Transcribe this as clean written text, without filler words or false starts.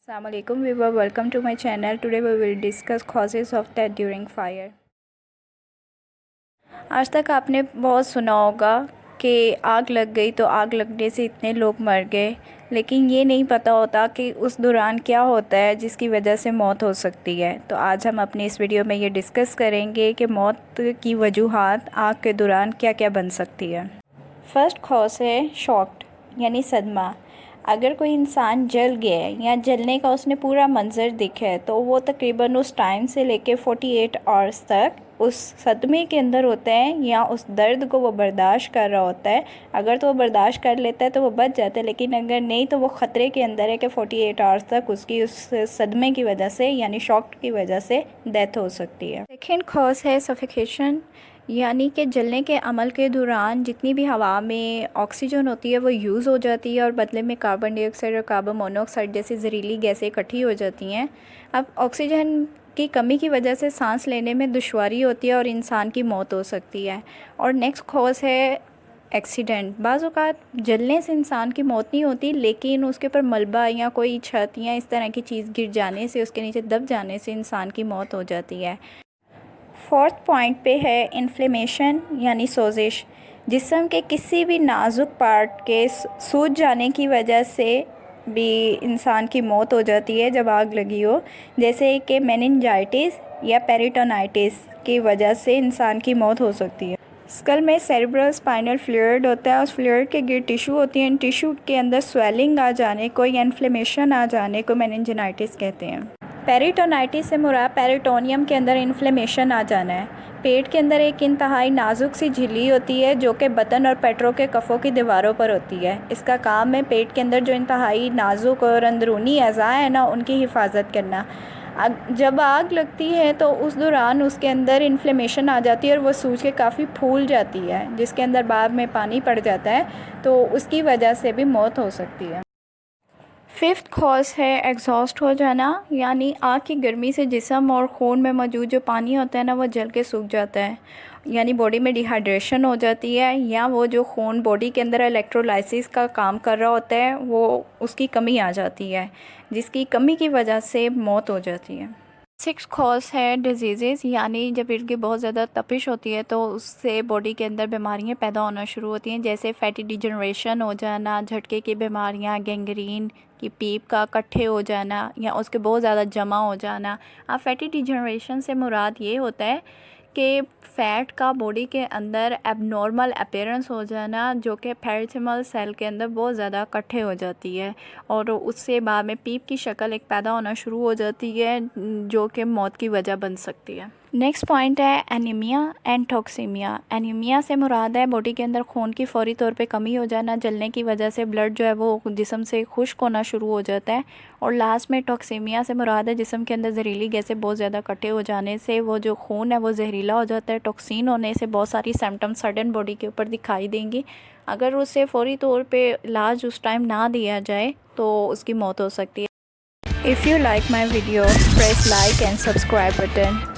Assalamu alaikum viewer, welcome to my channel. Today we will discuss causes of death during fire. आज तक आपने बहुत सुना होगा कि आग लग गई तो आग लगने से इतने लोग मर गए, लेकिन ये नहीं पता होता कि उस दौरान क्या होता है जिसकी वजह से मौत हो सकती है। तो आज हम अपनी इस वीडियो में ये डिस्कस करेंगे कि मौत की वजूहात आग के दौरान क्या क्या बन सकती है। फर्स्ट कॉज है शॉक यानी सदमा। अगर कोई इंसान जल गया है या जलने का उसने पूरा मंज़र दिखा है तो वो तकरीबन उस टाइम से लेके 48 आवर्स तक उस सदमे के अंदर होता है या उस दर्द को वो बर्दाश्त कर रहा होता है। अगर तो वो बर्दाश्त कर लेता है तो वो बच जाता है, लेकिन अगर नहीं तो वो ख़तरे के अंदर है कि 48 आवर्स तक उसकी उस सदमे की वजह से यानी शॉक की वजह से डेथ हो सकती है। सेकेंड कॉज है सफोकेशन, यानी कि जलने के अमल के दौरान जितनी भी हवा में ऑक्सीजन होती है वो यूज़ हो जाती है और बदले में कार्बन डाइऑक्साइड और कार्बन मोनोऑक्साइड जैसी जहरीली गैसें इकट्ठी हो जाती हैं। अब ऑक्सीजन की कमी की वजह से सांस लेने में दुश्वारी होती है और इंसान की मौत हो सकती है। और नेक्स्ट कॉज है एक्सीडेंट। बाज़ औक़ात जलने से इंसान की मौत नहीं होती, लेकिन उसके ऊपर मलबा या कोई छत या इस तरह की चीज़ गिर जाने से, उसके नीचे दब जाने से इंसान की मौत हो जाती है। फोर्थ पॉइंट पे है इन्फ्लेमेशन यानी सोजिश। जिस्म के किसी भी नाजुक पार्ट के सूज जाने की वजह से भी इंसान की मौत हो जाती है जब आग लगी हो, जैसे कि मेनिंजाइटिस या पेरिटोनाइटिस की वजह से इंसान की मौत हो सकती है। स्कल में सेरेब्रल स्पाइनल फ्लूइड होता है, उस फ्लूइड के गिर टिश्यू होती है, इन टिश्यू के अंदर स्वेलिंग आ जाने को या इन्फ्लेमेशन आ जाने को मेनिंजाइटिस कहते हैं। पेरिटोनाइटिस से मुराद पेरिटोनियम के अंदर इन्फ्लेमेशन आ जाना है। पेट के अंदर एक इंतहाई नाजुक सी झिल्ली होती है जो कि बतन और पेट्रो के कफ़ों की दीवारों पर होती है। इसका काम है पेट के अंदर जो इंतहाई नाजुक और अंदरूनी अज़ा है ना, उनकी हिफाजत करना। जब आग लगती है तो उस दौरान उसके अंदर इन्फ्लेमेशन आ जाती है और वो सूज के काफ़ी फूल जाती है, जिसके अंदर बाद में पानी पड़ जाता है, तो उसकी वजह से भी मौत हो सकती है। फिफ्थ कॉज है एग्जॉस्ट हो जाना, यानी आग की गर्मी से जिस्म और खून में मौजूद जो पानी होता है ना वो जल के सूख जाता है, यानी बॉडी में डिहाइड्रेशन हो जाती है, या वो जो खून बॉडी के अंदर इलेक्ट्रोलाइसिस का काम कर रहा होता है वो उसकी कमी आ जाती है, जिसकी कमी की वजह से मौत हो जाती है। सिक्स कॉज है डिजीज़, यानी जब इर्द गिर्द बहुत ज़्यादा तपिश होती है तो उससे बॉडी के अंदर बीमारियां पैदा होना शुरू होती हैं, जैसे फैटी डिजनरेशन हो जाना, झटके की बीमारियां, गैंग्रीन की पीप का इकट्ठे हो जाना या उसके बहुत ज़्यादा जमा हो जाना। अब फैटी डिजनरेशन से मुराद ये होता है कि फ़ैट का बॉडी के अंदर एबनॉर्मल अपीयरेंस हो जाना, जो कि पेरिथेमल सेल के अंदर बहुत ज़्यादा इकट्ठे हो जाती है और उससे बाद में पीप की शक्ल एक पैदा होना शुरू हो जाती है जो कि मौत की वजह बन सकती है। नेक्स्ट पॉइंट है एनीमिया एंड टॉक्सीमिया। एनीमिया से मुराद है बॉडी के अंदर खून की फौरी तौर पे कमी हो जाना, जलने की वजह से ब्लड जो है वो जिस्म से खुश्क होना शुरू हो जाता है। और लास्ट में टॉक्सीमिया से मुराद है जिस्म के अंदर जहरीली गैसें बहुत ज़्यादा इकट्ठे हो जाने से वो जो खून है वो जहरीला हो जाता है। टॉक्सिन होने से बहुत सारी सिम्टम्स सडन बॉडी के ऊपर दिखाई देंगी। अगर उसे फौरी तौर पे इलाज उस टाइम ना दिया जाए तो उसकी मौत हो सकती है। If you like my video, press like and subscribe button.